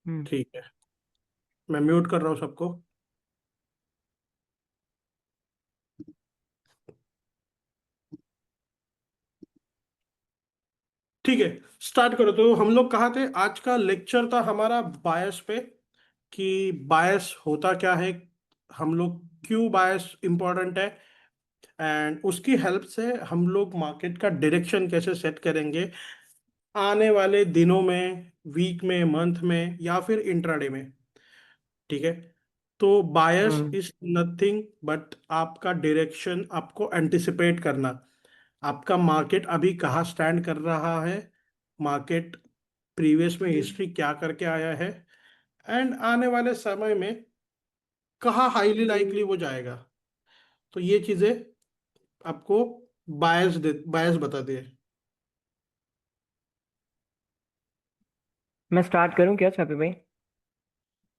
हम्म। ठीक है, मैं म्यूट कर रहा हूँ सबको। ठीक है, स्टार्ट करो। तो हम लोग कहाँ थे? आज का लेक्चर था हमारा बायस पे, कि बायस होता क्या है, हम लोग क्यों बायस इंपॉर्टेंट है, एंड उसकी हेल्प से हम लोग मार्केट का डायरेक्शन कैसे सेट करेंगे आने वाले दिनों में, वीक में, मंथ में, या फिर इंट्राडे में। ठीक है। तो बायस हम्म। इज नथिंग बट आपका डायरेक्शन, आपको एंटिसिपेट करना, आपका मार्केट अभी कहाँ स्टैंड कर रहा है, मार्केट प्रीवियस में हिस्ट्री क्या करके आया है, एंड आने वाले समय में कहाँ हाईली लाइकली वो जाएगा। तो ये चीजें आपको बायस बताती है। मैं स्टार्ट करूं क्या छापे भाई?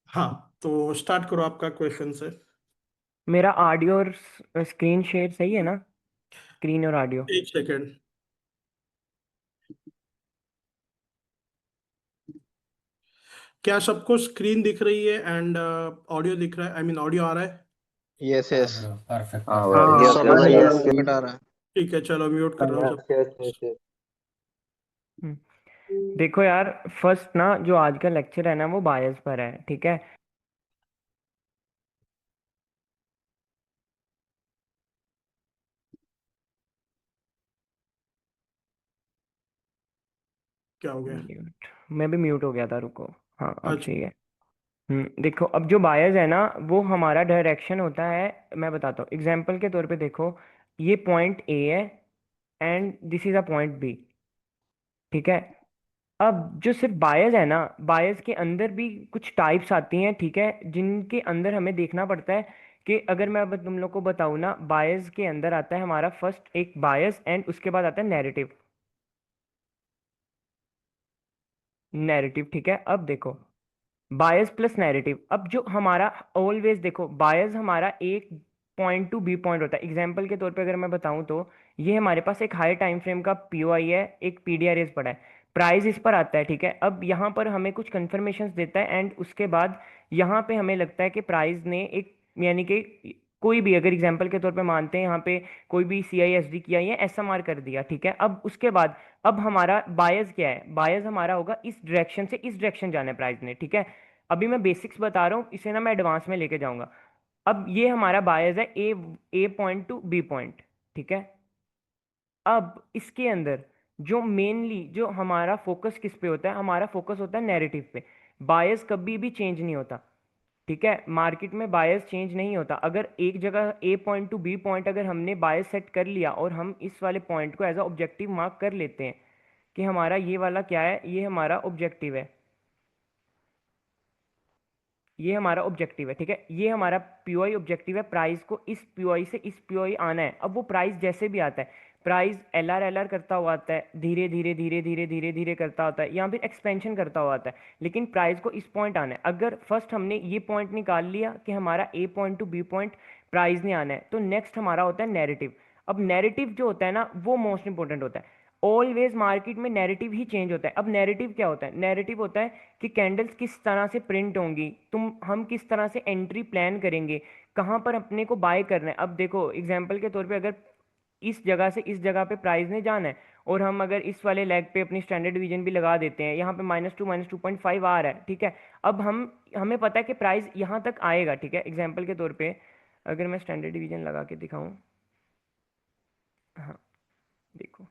हाँ, तो स्टार्ट करो आपका क्वेश्चन से। मेरा ऑडियो और स्क्रीन शेयर सही है ना? स्क्रीन और ऑडियो। एक सेकेंड। क्या सबको स्क्रीन दिख रही है एंड ऑडियो दिख रहा है? आई मीन ऑडियो आ रहा है? यस हाँ यस। ब्रो, परफेक्ट हाँ हाँ परफेक्ट। भाई, हाँ यस हाँ यस भाई यस यस यस। पेमेंट आ रहा है। ठीक है, चलो म्यूट कर रहा हूँ सब। Yes yes yes. हम्म, देखो यार, फर्स्ट ना जो आज का लेक्चर है ना वो बायस पर है, ठीक है। क्या हो गया? म्यूट। मैं भी म्यूट हो गया था, रुको। हाँ अब अच्छा। ठीक है। देखो, अब जो बायस है ना वो हमारा डायरेक्शन होता है। मैं बताता हूँ एग्जाम्पल के तौर पे, देखो ये पॉइंट ए है and this is a point B, ठीक है। अब जो सिर्फ बायस है ना, बायस के अंदर भी कुछ टाइप्स आती हैं, ठीक है, जिनके अंदर हमें देखना पड़ता है कि अगर मैं अब तुम लोग को बताऊँ ना, बायस के अंदर आता है हमारा फर्स्ट एक बायस एंड उसके बाद आता है नैरेटिव। नैरेटिव, ठीक है। अब देखो, बायस प्लस नैरेटिव, अब जो हमारा ऑलवेज देखो बायस हमारा एक पॉइंट टू बी पॉइंट होता है। एग्जाम्पल के तौर पे अगर मैं बताऊं तो ये हमारे पास एक हाई टाइम फ्रेम का पीओआई है, एक पीडीआरएस पड़ा है, प्राइस इस पर आता है, ठीक है। अब यहाँ पर हमें कुछ कंफर्मेशंस देता है एंड उसके बाद यहाँ पे हमें लगता है कि प्राइस ने एक, यानी कि कोई भी अगर एग्जाम्पल के तौर पे मानते हैं यहाँ पे कोई भी सी आई एस डी किया या एस एम आर कर दिया, ठीक है। अब उसके बाद अब हमारा बायस क्या है? बायस हमारा होगा इस डायरेक्शन से इस डायरेक्शन जाना है प्राइस ने, ठीक है। अभी मैं बेसिक्स बता रहा हूँ, इसे ना मैं एडवांस में लेके जाऊंगा। अब ये हमारा बायस है ए पॉइंट टू बी पॉइंट, ठीक है। अब इसके अंदर जो मेनली जो हमारा फोकस किस पे होता है? हमारा फोकस होता है नैरेटिव पे। बायस कभी भी चेंज नहीं होता, ठीक है। मार्केट में बायस चेंज नहीं होता। अगर एक जगह ए पॉइंट टू बी पॉइंट अगर हमने बायस सेट कर लिया और हम इस वाले पॉइंट को एज अ ऑब्जेक्टिव मार्क कर लेते हैं कि हमारा ये वाला क्या है, ये हमारा ऑब्जेक्टिव है, ये हमारा ऑब्जेक्टिव है, ठीक है। ये हमारा पीओआई ऑब्जेक्टिव है, प्राइस को इस पीओआई से इस पीओआई आना है। अब वो प्राइस जैसे भी आता है, प्राइस एल आर करता हुआ आता है, धीरे धीरे धीरे धीरे धीरे धीरे करता होता है, या फिर एक्सपेंशन करता हुआ आता है, लेकिन प्राइस को इस पॉइंट आना है। अगर फर्स्ट हमने ये पॉइंट निकाल लिया कि हमारा A point to B point price ने आना है, तो नेक्स्ट हमारा होता है नैरेटिव। अब नैरेटिव जो होता है ना वो मोस्ट इंपॉर्टेंट होता है। ऑलवेज मार्केट में नैरेटिव ही चेंज होता है। अब नैरेटिव क्या होता है? नैरेटिव होता है कि कैंडल्स किस तरह से प्रिंट होंगी, हम किस तरह से एंट्री प्लान करेंगे, कहाँ पर अपने को बाय करना है। अब देखो एग्जांपल के तौर पे, अगर इस जगह से इस जगह पे प्राइस ने जाना है और हम अगर इस वाले लेग पे अपनी स्टैंडर्ड डिवीजन भी लगा देते हैं, यहाँ पे -2 -2.5 आ रहा है, ठीक है। अब हमें पता है कि प्राइस यहाँ तक आएगा, ठीक है। एग्जाम्पल के तौर पे अगर मैं स्टैंडर्ड डिवीजन लगा के दिखाऊं, हाँ देखो,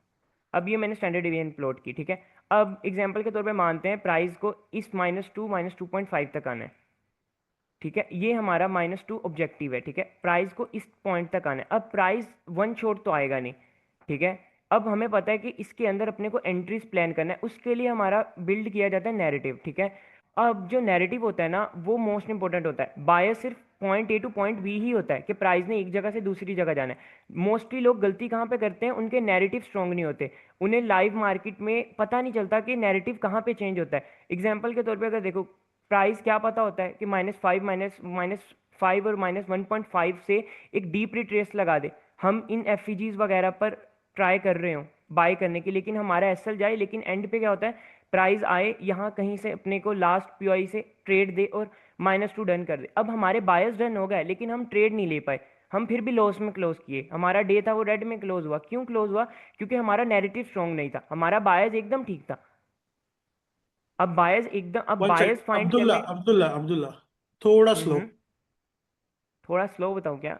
अब ये मैंने स्टैंडर्ड डिवीजन प्लॉट की, ठीक है। अब एग्जांपल के तौर पे मानते हैं प्राइस को इस -2 -2.5 तक आना है, ठीक है। ये हमारा -2 ऑब्जेक्टिव है, ठीक है। प्राइस को इस पॉइंट तक आना है। अब प्राइस वन शॉट तो आएगा नहीं, ठीक है। अब हमें पता है कि इसके अंदर अपने को एंट्रीज प्लान करना है, उसके लिए हमारा बिल्ड किया जाता है नैरेटिव, ठीक है। अब जो नैरेटिव होता है ना वो मोस्ट इंपॉर्टेंट होता है। बायस सिर्फ point A to point B ही होता है कि प्राइस ने एक जगह से दूसरी जगह जाना है। मोस्टली लोग गलती कहाँ पे करते हैं? उनके नैरेटिव स्ट्रांग नहीं होते, उन्हें लाइव मार्केट में पता नहीं चलता कि नैरेटिव कहाँ पे चेंज होता है। एग्जाम्पल के तौर पे अगर देखो, प्राइस क्या पता होता है कि -5 और -1.5 से एक डीप रिट्रेस लगा दे, हम इन एफ वगैरह पर ट्राई कर रहे हो बाय करने की, लेकिन हमारा एसएल जाए, लेकिन एंड पे क्या होता है, प्राइस आए यहाँ कहीं से अपने को लास्ट पीओआई से ट्रेड दे और -2 डन कर दे। अब हमारे बायस डन हो गए लेकिन हम ट्रेड नहीं ले पाए, हम फिर भी लॉस में क्लोज किए, हमारा डे था वो रेड में क्लोज हुआ। क्यों क्लोज हुआ? क्योंकि हमारा नैरेटिव स्ट्रॉन्ग नहीं था, हमारा बायस एकदम ठीक था। अब बायस एकदम, अब वन बायस सेकंड, फाइंड अब्दुल्ला करने। अब्दुल्ला अब्दुल्ला, थोड़ा स्लो। हम्म। थोड़ा स्लो बताऊँ क्या?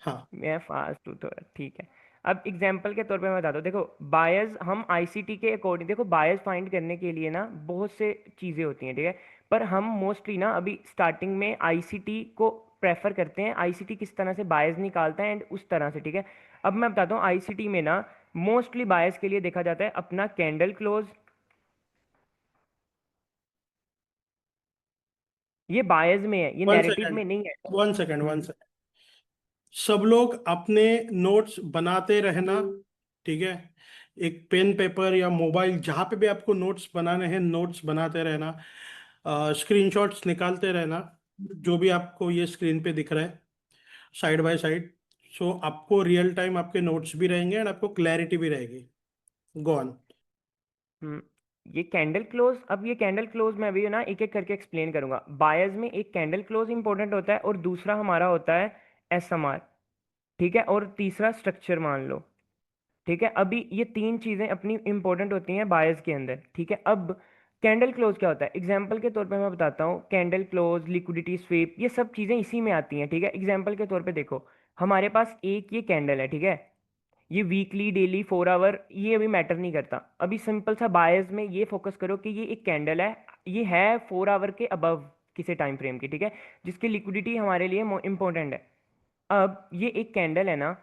हाँ। मैं फास्ट हूँ थोड़ा, ठीक है। अब एग्जाम्पल के तौर पे मैं बताता हूँ, देखो बायस हम आईसीटी के अकॉर्डिंग, देखो बायस फाइंड करने के लिए ना बहुत से चीज़ें होती हैं, ठीक है। पर हम मोस्टली ना अभी स्टार्टिंग में आईसीटी को प्रेफर करते हैं, आईसीटी किस तरह से बायस निकालता है एंड उस तरह से, ठीक है। अब मैं बताता हूँ आईसीटी में ना मोस्टली बायस के लिए देखा जाता है अपना कैंडल क्लोज। ये बायस में है, ये वन नैरेटिव सेकंड, में नहीं है। वन सेकंड, वन हम्म। सेकंड। सब लोग अपने नोट्स बनाते रहना, ठीक है। एक पेन पेपर या मोबाइल, जहाँ पे भी आपको नोट्स बनाने हैं, नोट्स बनाते रहना, स्क्रीनशॉट्स निकालते रहना, जो भी आपको ये स्क्रीन पे दिख रहा है, साइड बाय साइड। सो आपको रियल टाइम आपके नोट्स भी रहेंगे एंड आपको क्लैरिटी भी रहेगी। Go on. हम्म। ये कैंडल क्लोज, अब ये कैंडल क्लोज मैं अभी ना एक एक करके एक्सप्लेन करूंगा। बायर्स में एक कैंडल क्लोज इंपॉर्टेंट होता है और दूसरा हमारा होता है एसएमआर, ठीक है, और तीसरा स्ट्रक्चर मान लो, ठीक है। अभी ये तीन चीजें अपनी इंपॉर्टेंट होती हैं बायर्स के अंदर, ठीक है। अब कैंडल क्लोज क्या होता है, एग्जाम्पल के तौर पे मैं बताता हूँ। कैंडल क्लोज, लिक्विडिटी स्वीप, ये सब चीजें इसी में आती हैं, ठीक है। एग्जाम्पल के तौर पे देखो, हमारे पास एक ये कैंडल है, ठीक है। ये वीकली, डेली, 4 आवर, ये अभी मैटर नहीं करता। अभी सिंपल सा बायर्स में ये फोकस करो कि ये एक कैंडल है, ये है 4 आवर के अबव किसी टाइम फ्रेम की, ठीक है, जिसकी लिक्विडिटी हमारे लिए इंपॉर्टेंट है। अब ये एक कैंडल है ना,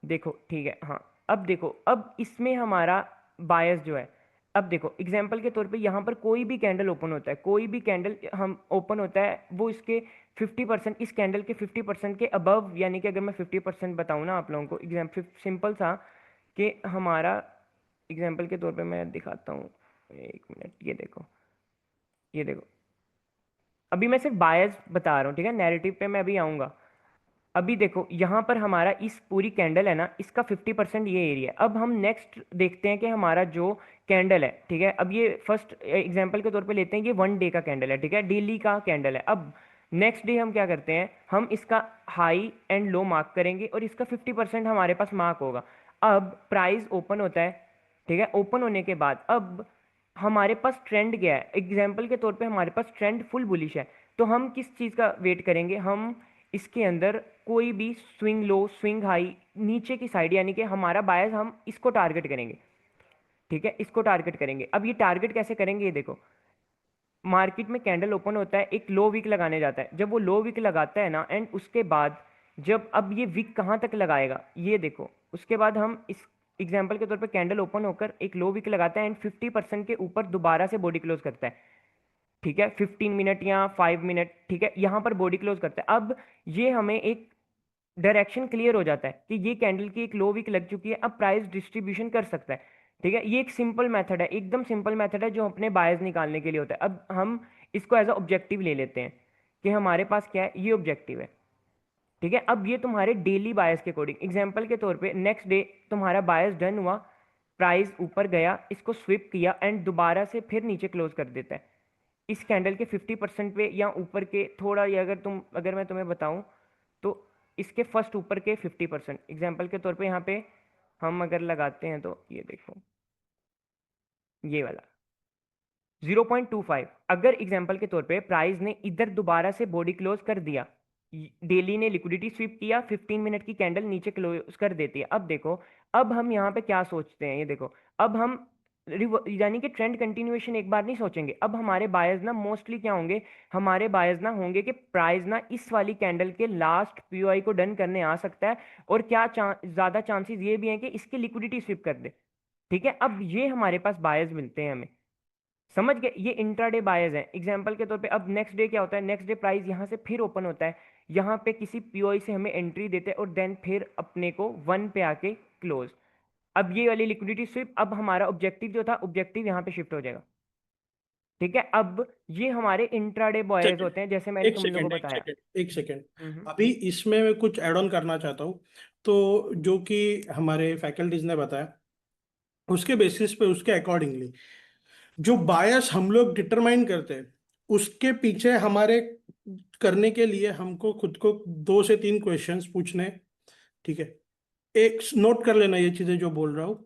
देखो ठीक है, हाँ। अब देखो, अब इसमें हमारा बायस जो है, अब देखो एग्जाम्पल के तौर पे यहाँ पर कोई भी कैंडल ओपन होता है, कोई भी कैंडल हम ओपन होता है, वो इसके 50%, इस कैंडल के 50% के अबव, यानी कि अगर मैं 50% बताऊँ ना आप लोगों को, एग्जाम्पल सिंपल सा कि हमारा, एग्जाम्पल के तौर पे मैं दिखाता हूँ, एक मिनट, ये देखो, ये देखो। अभी मैं सिर्फ बायस बता रहा हूँ, ठीक है, नैरेटिव पे मैं अभी आऊँगा। अभी देखो यहाँ पर हमारा इस पूरी कैंडल है ना, इसका 50% ये एरिया है। अब हम नेक्स्ट देखते हैं कि हमारा जो कैंडल है, ठीक है, अब ये फर्स्ट एग्जांपल के तौर पे लेते हैं, ये 1 डे का कैंडल है, ठीक है, डेली का कैंडल है। अब नेक्स्ट डे हम क्या करते हैं, हम इसका हाई एंड लो मार्क करेंगे और इसका 50% हमारे पास मार्क होगा। अब प्राइस ओपन होता है, ठीक है, ओपन होने के बाद अब हमारे पास ट्रेंड क्या है, एग्जाम्पल के तौर पे हमारे पास ट्रेंड फुल बुलिश है, तो हम किस चीज़ का वेट करेंगे, हम इसके अंदर कोई भी स्विंग लो, स्विंग हाई, नीचे की साइड, यानी कि हमारा बायस हम इसको टारगेट करेंगे, ठीक है, इसको टारगेट करेंगे। अब ये टारगेट कैसे करेंगे, ये देखो, मार्केट में कैंडल ओपन होता है, एक लो विक लगाने जाता है, जब वो लो विक लगाता है ना, एंड उसके बाद जब, अब ये विक कहाँ तक लगाएगा, ये देखो, उसके बाद हम इस एग्जाम्पल के तौर पे कैंडल ओपन होकर एक लो विक लगाता है एंड 50% के ऊपर दोबारा से बॉडी क्लोज करता है, ठीक है, 15 मिनट या 5 मिनट, ठीक है, यहां पर बॉडी क्लोज करता है। अब ये हमें एक डायरेक्शन क्लियर हो जाता है कि ये कैंडल की एक लो वीक लग चुकी है, अब प्राइस डिस्ट्रीब्यूशन कर सकता है, ठीक है। ये एक सिंपल मेथड है, एकदम सिंपल मेथड है जो अपने बायस निकालने के लिए होता है। अब हम इसको एज अ ऑब्जेक्टिव ले लेते हैं कि हमारे पास क्या है, ये ऑब्जेक्टिव है, ठीक है। अब ये तुम्हारे डेली बायस के अकॉर्डिंग, एग्जाम्पल के तौर पे नेक्स्ट डे तुम्हारा बायस डन हुआ, प्राइस ऊपर गया, इसको स्विप किया एंड दोबारा से फिर नीचे क्लोज कर देता है इस कैंडल के 50% पे या ऊपर के थोड़ा, या अगर मैं तुम्हें बताऊं तो इसके फर्स्ट ऊपर के 50%, एग्जाम्पल के तौर पे यहाँ पे हम अगर लगाते हैं तो ये देखो, ये वाला 0.25, अगर एग्जाम्पल के तौर पे प्राइस ने इधर दोबारा से बॉडी क्लोज कर दिया, डेली ने लिक्विडिटी स्वीप किया, 15 मिनट की कैंडल नीचे क्लोज कर देती है। अब देखो, अब हम यहाँ पे क्या सोचते हैं, ये देखो, अब हम यानी कि ट्रेंड कंटिन्यूएशन एक बार नहीं सोचेंगे, अब हमारे बायर्स ना मोस्टली क्या होंगे, हमारे बायर्स ना होंगे कि प्राइस ना इस वाली कैंडल के लास्ट पीओआई को डन करने आ सकता है, और क्या ज्यादा चांसेस ये भी हैं कि इसकी लिक्विडिटी स्वीप कर दे, ठीक है। अब ये हमारे पास बायर्स मिलते हैं हमें, समझ गए, ये इंट्राडे बायर्स है। एग्जांपल के तौर पे अब नेक्स्ट डे क्या होता है, नेक्स्ट डे प्राइस यहाँ से फिर ओपन होता है, यहाँ पे किसी पीओआई से हमें एंट्री देते हैं और देन फिर अपने को 1 पे आके क्लोज। अब ये वाली लिक्विडिटी स्विप, अब हमारा ऑब्जेक्टिव जो था, ऑब्जेक्टिव यहाँ पे शिफ्ट हो जाएगा, ठीक है, अब ये हमारे इंट्राडे बॉयज सेकंड होते हैं, जैसे मैंने एक तुम लोगों सेकंड को एक बताया। सेकंड एक सेकंड हम्म। अभी इसमें मैं कुछ ऐड ऑन करना चाहता हूँ। तो जो कि हमारे फैकल्टीज ने बताया, उसके बेसिस पे, उसके अकॉर्डिंगली जो बायस हम लोग डिटरमाइन करते हैं, उसके पीछे हमारे करने के लिए हमको खुद को 2 से 3 क्वेश्चंस पूछने हैं, ठीक है। एक नोट कर लेना ये चीज़ें जो बोल रहा हूँ,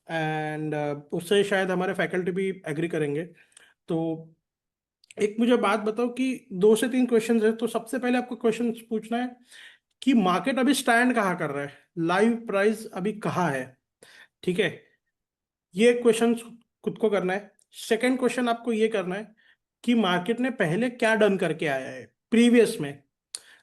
एंड उससे शायद हमारे फैकल्टी भी एग्री करेंगे। तो एक मुझे बात बताओ कि 2 से 3 क्वेश्चंस है, तो सबसे पहले आपको क्वेश्चन पूछना है कि मार्केट अभी स्टैंड कहाँ कर रहा है, लाइव प्राइस अभी कहाँ है, ठीक है। ये क्वेश्चन खुद को करना है। सेकंड क्वेश्चन आपको ये करना है कि मार्केट ने पहले क्या डन करके आया है प्रीवियस में,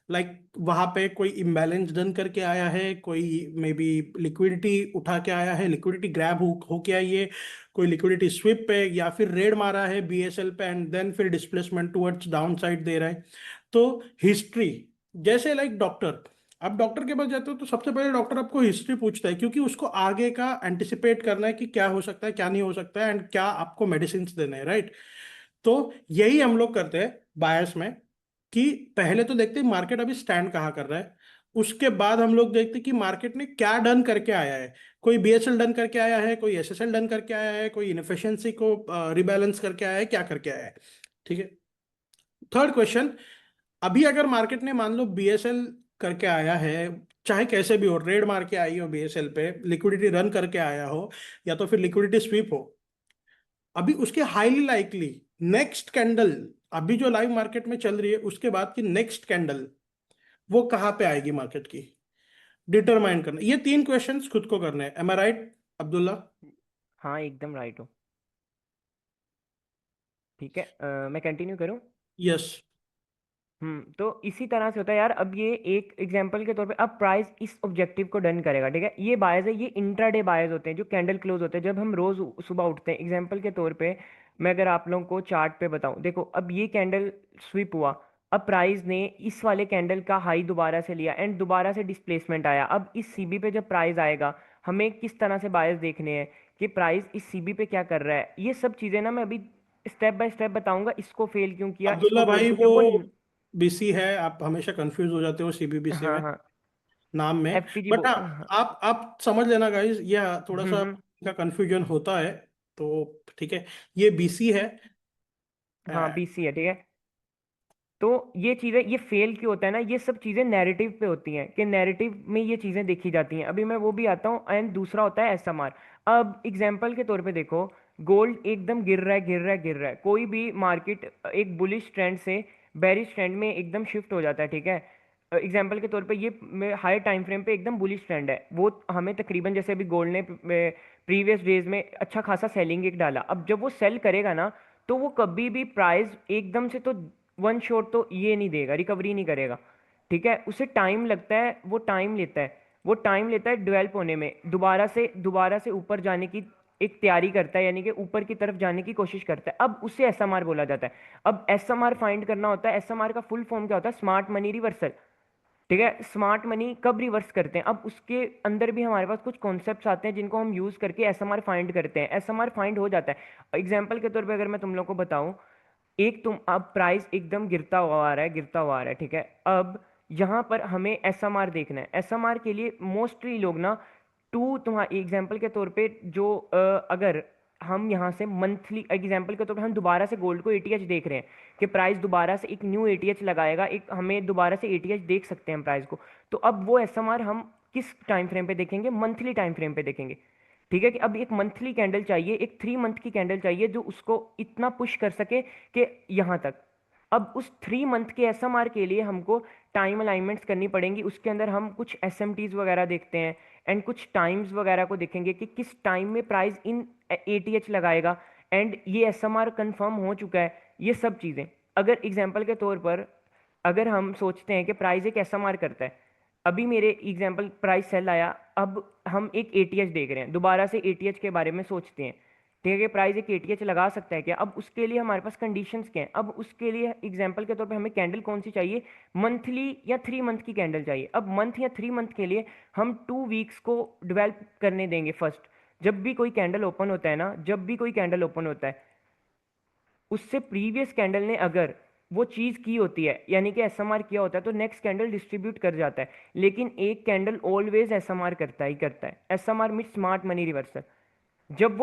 लाइक वहां पे कोई इम्बैलेंस डन करके आया है, कोई मे बी लिक्विडिटी उठा के आया है, लिक्विडिटी ग्रैब हो के आई है, कोई लिक्विडिटी स्विप पे, या फिर रेड मारा है बीएसएल पे एंड देन फिर डिस्प्लेसमेंट टुवर्ड्स डाउन साइड दे रहा है। तो हिस्ट्री, जैसे लाइक डॉक्टर, आप डॉक्टर के पास जाते हो तो सबसे पहले डॉक्टर आपको हिस्ट्री पूछता है, क्योंकि उसको आगे का एंटिसिपेट करना है कि क्या हो सकता है क्या नहीं हो सकता है एंड क्या आपको मेडिसिन देने हैं, राइट। तो यही हम लोग करते हैं बायस में, कि पहले तो देखते हैं मार्केट अभी स्टैंड कहाँ कर रहा है, उसके बाद हम लोग देखते हैं कि मार्केट ने क्या डन करके आया है, कोई बीएसएल डन करके आया है, कोई एसएसएल डन करके आया है, कोई इनएफिशिएंसी को रिबैलेंस करके आया है, क्या करके आया है, ठीक है। थर्ड क्वेश्चन, अभी अगर मार्केट ने मान लो बीएसएल करके आया है, चाहे कैसे भी हो, रेड मार के आई हो बीएसएल पे, लिक्विडिटी रन करके आया हो, या तो फिर लिक्विडिटी स्वीप हो, अभी उसके हाईली लाइकली नेक्स्ट कैंडल, अभी जो लाइव मार्केट में चल रही है उसके बाद की नेक्स्ट कैंडल वो कहाँ पे आएगी मार्केट की, डिटरमाइन करना। ये 3 क्वेश्चंस खुद को करने हैं। एम आई राइट अब्दुल्ला? हाँ एकदम राइट हो। ठीक है, मैं कंटिन्यू करूँ? यस। तो इसी तरह से होता है यार। अब ये एक एग्जांपल के तौर पे, अब प्राइस इस ऑब्जेक्टिव को डन करेगा, ठीक है। ये बायस है, ये इंट्राडे बायस होते हैं जो कैंडल क्लोज होते हैं जब हम रोज सुबह उठते हैं। एग्जांपल के तौर पे मैं अगर आप लोगों को चार्ट पे बताऊं, देखो अब ये कैंडल स्विप हुआ, अब प्राइस ने इस वाले कैंडल का हाई दोबारा से लिया एंड दोबारा से डिस्प्लेसमेंट आया। अब इस सीबी पे जब प्राइस आएगा, हमें किस तरह से बायस देखने हैं कि प्राइस इस सीबी पे क्या कर रहा है। ये सब चीज़ें ना मैं अभी स्टेप बाय स्टेप बताऊंगा, इसको फेल क्यों किया, इसको अब्दुल्ला होल्ड भाई क्यों वो किया, वो बीसी है, आप हमेशा कंफ्यूज हो जाते हो सीबीबीसी हाँ में, हाँ। नाम में। एफपीजी बट हाँ, हाँ। आप समझ लेना गाइस, ये थोड़ा सा हम्म। का कंफ्यूजन होता है, तो ठीक है, ये बीसी है। हाँ बीसी है, ठीक है। तो ये चीज़ें, ये फेल क्यों होता है ना, ये सब चीज़ें नैरेटिव पे होती हैं कि नैरेटिव में ये चीज़ें देखी जाती हैं। अभी मैं वो भी आता हूँ। एंड दूसरा होता है एसएमआर। अब एग्जाम्पल के तौर पे देखो, गोल्ड एकदम गिर रहा है गिर रहा है गिर रहा है, कोई भी मार्केट एक बुलिश ट्रेंड से बेरिश ट्रेंड में एकदम शिफ्ट हो जाता है, ठीक है। एग्जाम्पल के तौर पे ये हाई टाइम फ्रेम पे एकदम बुलिश ट्रेंड है, वो हमें तकरीबन जैसे अभी गोल्ड ने प्रीवियस डेज में अच्छा खासा सेलिंग एक डाला। अब जब वो सेल करेगा ना, तो वो कभी भी प्राइस एकदम से तो वन शॉट तो ये नहीं देगा, रिकवरी नहीं करेगा, ठीक है। उसे टाइम लगता है, वो टाइम लेता है, वो टाइम लेता है डेवलप होने में, दोबारा से ऊपर जाने की एक तैयारी करता है, यानी कि ऊपर की तरफ जाने की कोशिश करता है। अब उसे एसएमआर बोला जाता है। अब एसएमआर फाइंड करना होता है। एसएमआर का फुल फॉर्म क्या होता है? स्मार्ट मनी रिवर्सल, ठीक है। स्मार्ट मनी कब रिवर्स करते हैं? अब उसके अंदर भी हमारे पास कुछ कॉन्सेप्ट्स आते हैं जिनको हम यूज करके एसएमआर फाइंड करते हैं। एसएमआर फाइंड हो जाता है। एग्जांपल के तौर पे अगर मैं तुम लोग को बताऊं, एक तुम अब प्राइस एकदम गिरता हुआ आ रहा है गिरता हुआ आ रहा है, ठीक है। अब यहाँ पर हमें एसएमआर देखना है। एसएमआर के लिए मोस्टली लोग ना तुम्हारे एग्जांपल के तौर पे जो अगर हम यहाँ से मंथली एग्जांपल के तौर पे हम दोबारा से गोल्ड को एटीएच देख रहे हैं कि प्राइस दोबारा से एक न्यू एटीएच लगाएगा, एक हमें दोबारा से एटीएच देख सकते हैं हम प्राइस को। तो अब वो एसएमआर हम किस टाइम फ्रेम पे देखेंगे? मंथली टाइम फ्रेम पे देखेंगे, ठीक है। कि अब एक मंथली कैंडल चाहिए, एक 3 मंथ की कैंडल चाहिए जो उसको इतना पुश कर सके कि यहाँ तक। अब उस 3 मंथ के एसएमआर के लिए हमको टाइम अलाइनमेंट्स करनी पड़ेंगी। उसके अंदर हम कुछ एसएमटीज वगैरह देखते हैं एंड कुछ टाइम्स वगैरह को देखेंगे कि किस टाइम में प्राइस इन एटीएच लगाएगा एंड ये एसएमआर कंफर्म हो चुका है। ये सब चीज़ें, अगर एग्जांपल के तौर पर अगर हम सोचते हैं कि प्राइस एक एसएमआर करता है, अभी मेरे एग्जांपल प्राइस सेल आया, अब हम एक एटीएच देख रहे हैं, दोबारा से एटीएच के बारे में सोचते हैं, ठीक है। प्राइस एक एटीएच लगा सकता है क्या? अब उसके लिए हमारे पास कंडीशंस क्या हैं? अब उसके लिए एग्जांपल के तौर पे हमें कैंडल कौन सी चाहिए? मंथली या 3 मंथ की कैंडल चाहिए। अब मंथ या 3 मंथ के लिए हम 2 वीक्स को डेवलप करने देंगे फर्स्ट। जब भी कोई कैंडल ओपन होता है ना, जब भी कोई कैंडल ओपन होता है, उससे प्रीवियस कैंडल ने अगर वो चीज की होती है, यानी कि एसएमआर किया होता है, तो नेक्स्ट कैंडल डिस्ट्रीब्यूट कर जाता है। लेकिन एक कैंडल ऑलवेज एसएमआर करता ही करता है। ASMR mean smart money reversal. जब वो